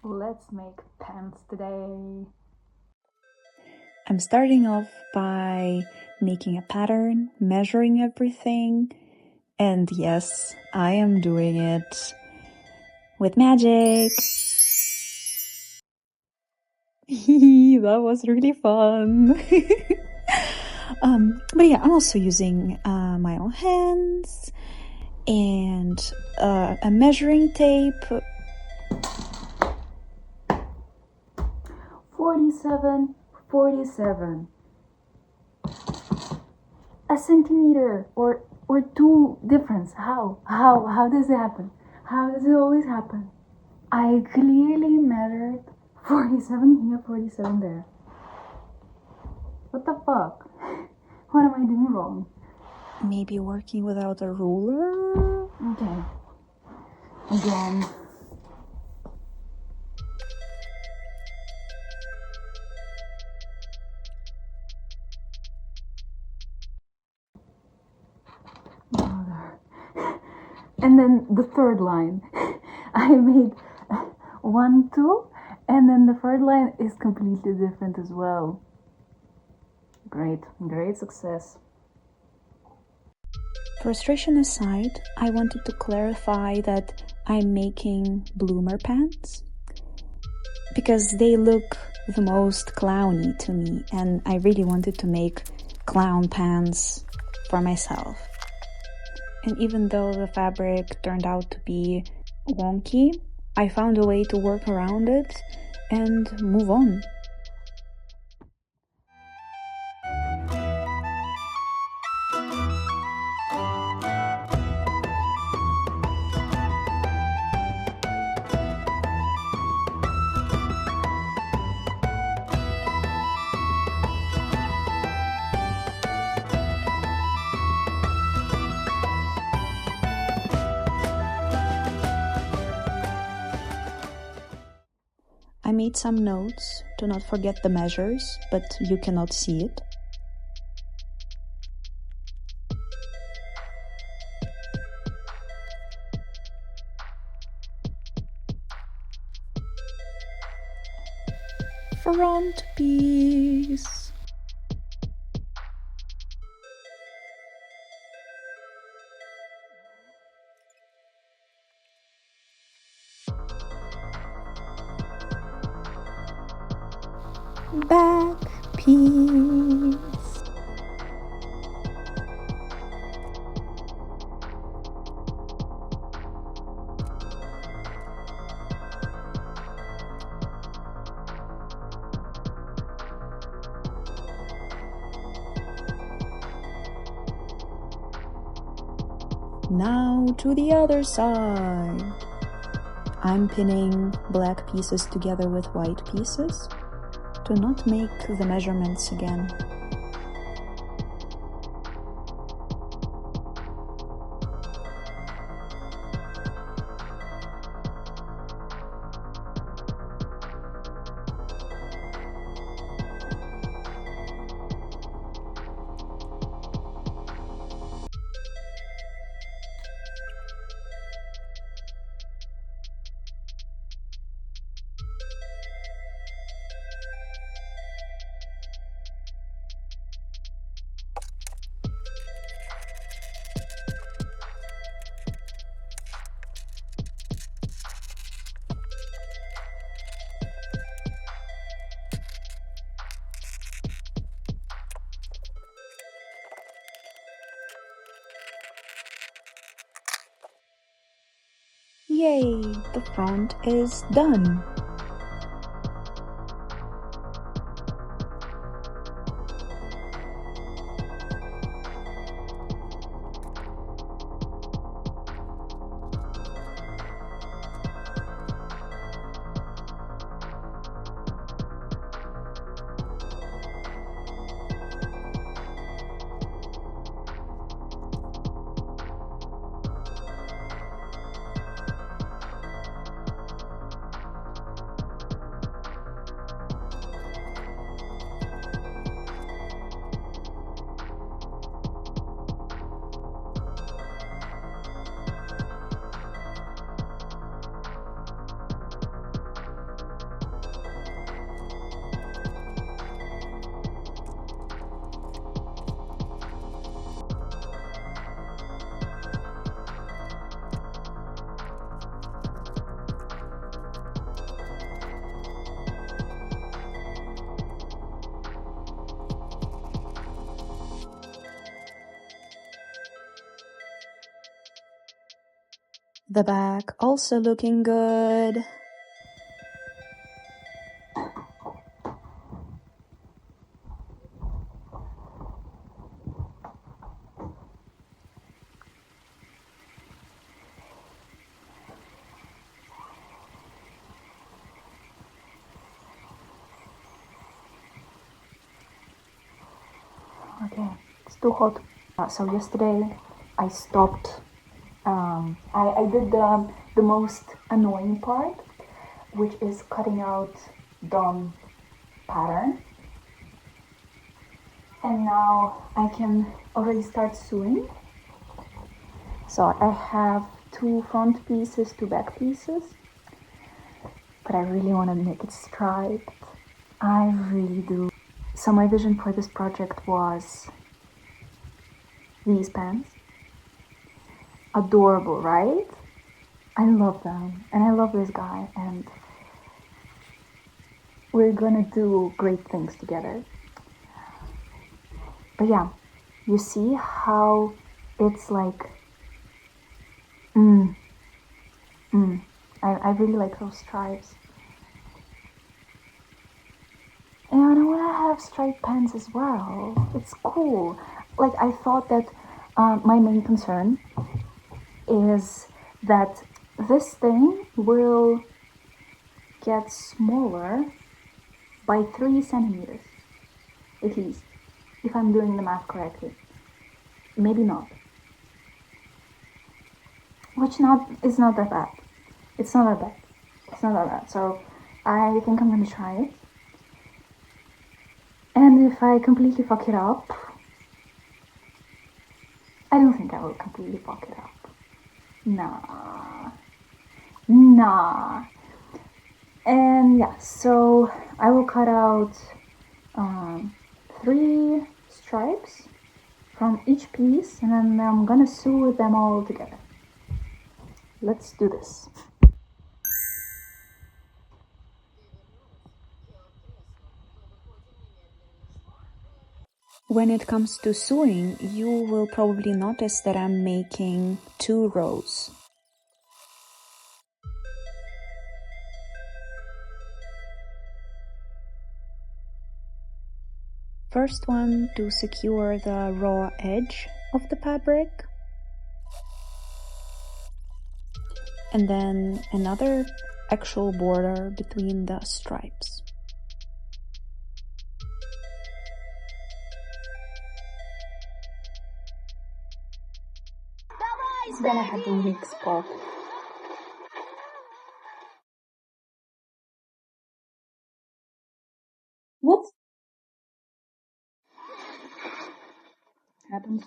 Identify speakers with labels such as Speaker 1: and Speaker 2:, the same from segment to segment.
Speaker 1: Let's make pants today.
Speaker 2: I'm starting off by making a pattern, measuring everything, and yes, I am doing it with magic. That was really fun. But yeah, I'm also using my own hands and a measuring tape.
Speaker 1: 47. A centimeter or two difference. How does it happen? How does it always happen? I clearly measured 47 here, 47 there. What the fuck? What am I doing wrong?
Speaker 2: Maybe working without a ruler?
Speaker 1: Okay. Again. And then the third line. I made 1, 2, and then the third line is completely different as well. Great success.
Speaker 2: Frustration aside, I wanted to clarify that I'm making bloomer pants because they look the most clowny to me, and I really wanted to make clown pants for myself. And even though the fabric turned out to be wonky, I found a way to work around it and move on. I made some notes to not forget the measures, but you cannot see it. Front piece. Back piece. Now to the other side. I'm pinning black pieces together with white pieces to not make the measurements again. Yay, the front is done. The back also looking good.
Speaker 1: Okay, it's too hot. So yesterday I stopped. I did the most annoying part, which is cutting out the pattern. And now I can already start sewing. So I have 2 front pieces, 2 back pieces, but I really want to make it striped. I really do. So my vision for this project was these pants. Adorable, right? I love them, and I love this guy, and we're gonna do great things together. But yeah, you see how it's like, I really like those stripes. And I wanna have striped pants as well. It's cool. Like, I thought that my main concern is that this thing will get smaller by 3 centimeters, at least, if I'm doing the math correctly. Maybe not. Which is not that bad. It's not that bad. It's not that bad. So I think I'm gonna try it. And if I completely fuck it up, I don't think I will completely fuck it up. Nah. And yeah, so I will cut out 3 stripes from each piece, and then I'm gonna sew them all together. Let's do this.
Speaker 2: When it comes to sewing, you will probably notice that I'm making 2 rows. First one to secure the raw edge of the fabric, and then another actual border between the stripes.
Speaker 1: It's gonna have a weak spot. What happened?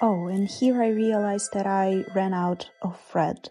Speaker 2: Oh, and here I realized that I ran out of thread.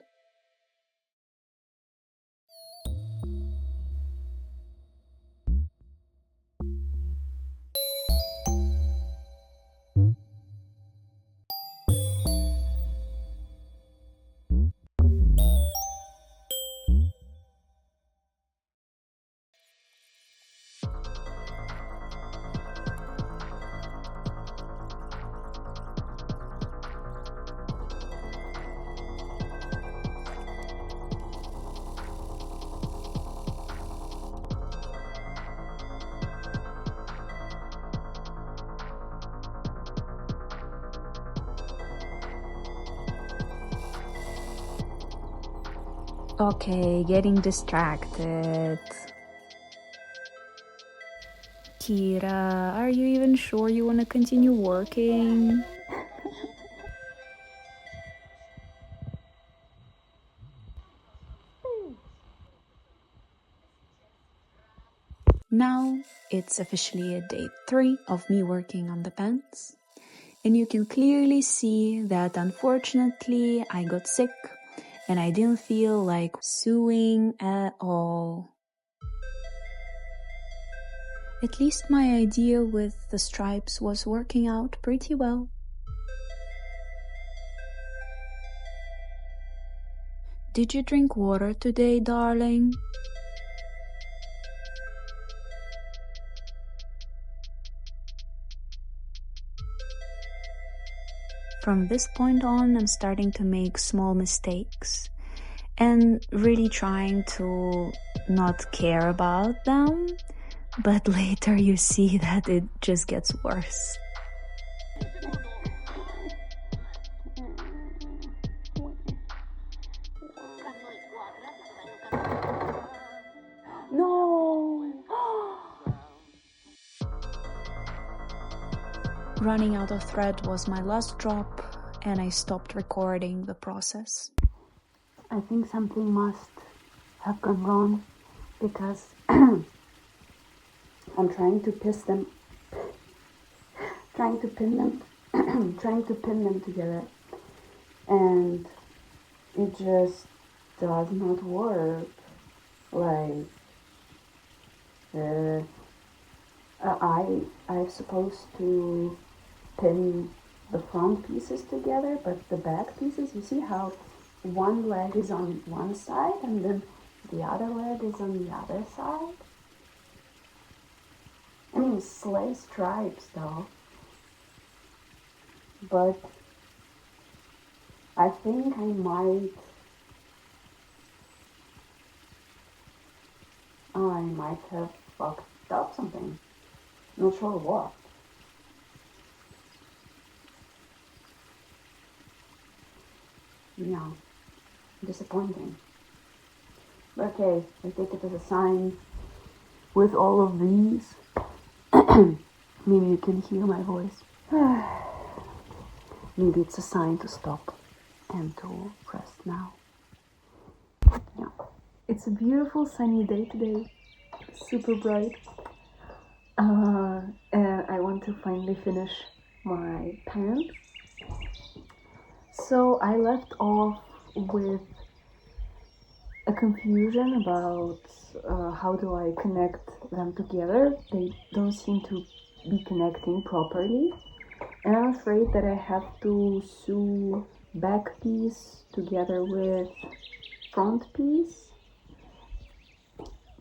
Speaker 2: Okay, getting distracted. Kira, are you even sure you want to continue working? Now it's officially day 3 of me working on the pants, and you can clearly see that unfortunately I got sick and I didn't feel like sewing at all. At least my idea with the stripes was working out pretty well. Did you drink water today, darling? From this point on, I'm starting to make small mistakes and really trying to not care about them, but later you see that it just gets worse.
Speaker 1: No!
Speaker 2: Running out of thread was my last drop, and I stopped recording the process.
Speaker 1: I think something must have gone wrong because I'm trying to pin them together, and it just does not work. Like, I'm supposed to pin the front pieces together, but the back pieces, you see how one leg is on one side and then the other leg is on the other side? I mean, slay stripes though. But I think I might have fucked up something. Not sure what. Yeah, disappointing. But okay, I take it as a sign. With all of these, maybe you can hear my voice. Maybe it's a sign to stop and to rest now. Yeah. It's a beautiful sunny day today, super bright. And I want to finally finish my pants. So I left off with a confusion about how do I connect them together. They don't seem to be connecting properly. And I'm afraid that I have to sew back piece together with front piece.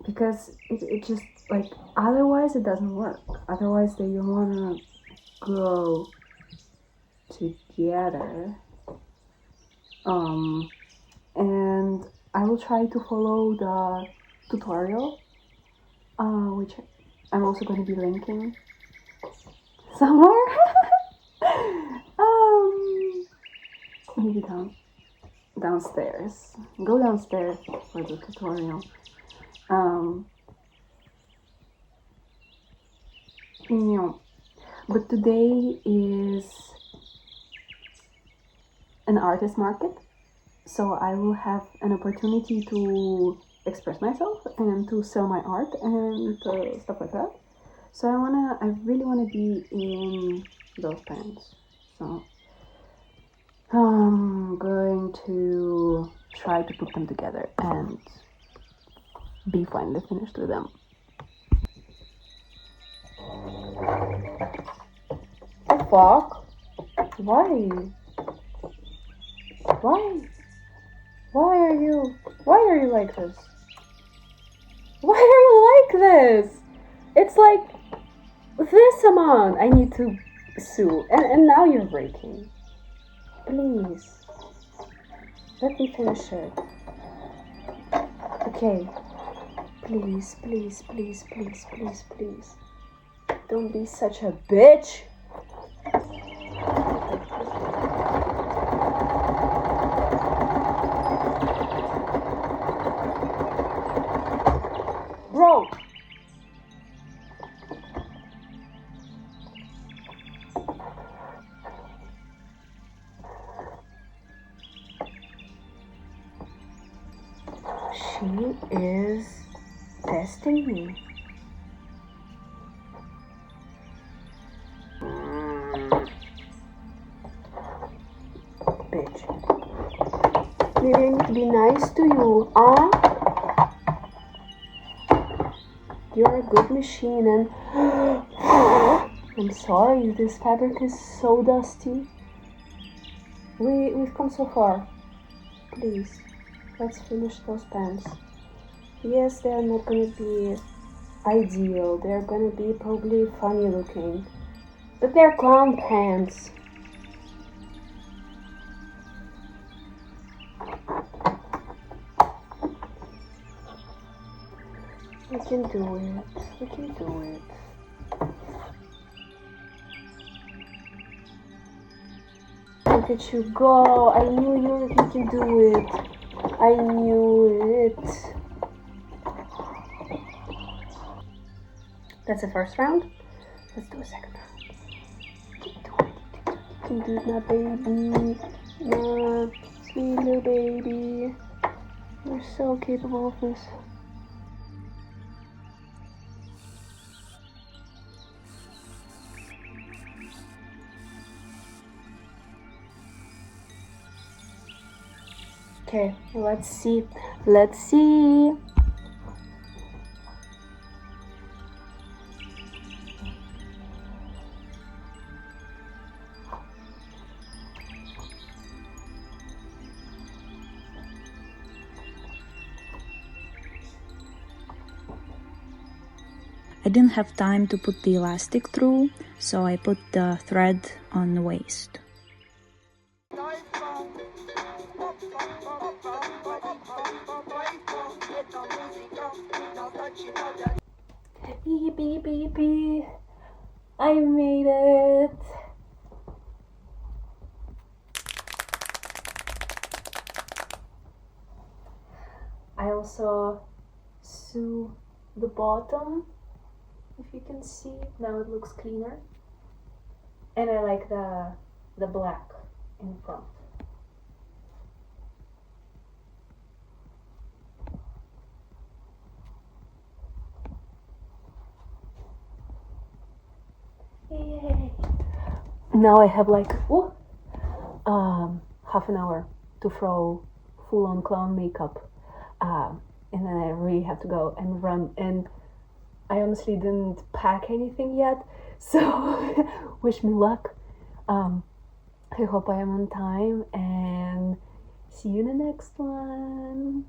Speaker 1: Because it just, like, otherwise it doesn't work. Otherwise they don't wanna go together. And I will try to follow the tutorial, which I'm also going to be linking somewhere. Maybe downstairs. Go downstairs for the tutorial. But today is an artist market, so I will have an opportunity to express myself and to sell my art and stuff like that. So I really wanna be in those pants. So I'm going to try to put them together and be finally finished with them. The fuck? Why? Why are you like this? Why are you like this? It's like this amount I need to sew, and now you're breaking. Please, let me finish it. Okay, please, please, please, please, please, please. Don't be such a bitch. Bro! She is testing me. Bitch. Maybe I need to be nice to you, huh? You're a good machine, and I'm sorry, this fabric is so dusty. We've come so far. Please. let's finish those pants. Yes, they're not gonna be ideal. They're gonna be probably funny looking, but they're clown pants. We can do it. We can do it. Look at you go. I knew you can do it. I knew it. That's the first round. Let's do a second round. You can do it, my baby. My sweet little baby. You're so capable of this. Okay, let's see. Let's see.
Speaker 2: I didn't have time to put the elastic through, so I put the thread on the waist.
Speaker 1: Beep, beep, beep, beep. I made it. I also sew the bottom, if you can see. Now it looks cleaner. And I like the black in front. Yay! Now I have like half an hour to throw full-on clown makeup, and then I really have to go and run. And I honestly didn't pack anything yet, so wish me luck. I hope I am on time, and see you in the next one.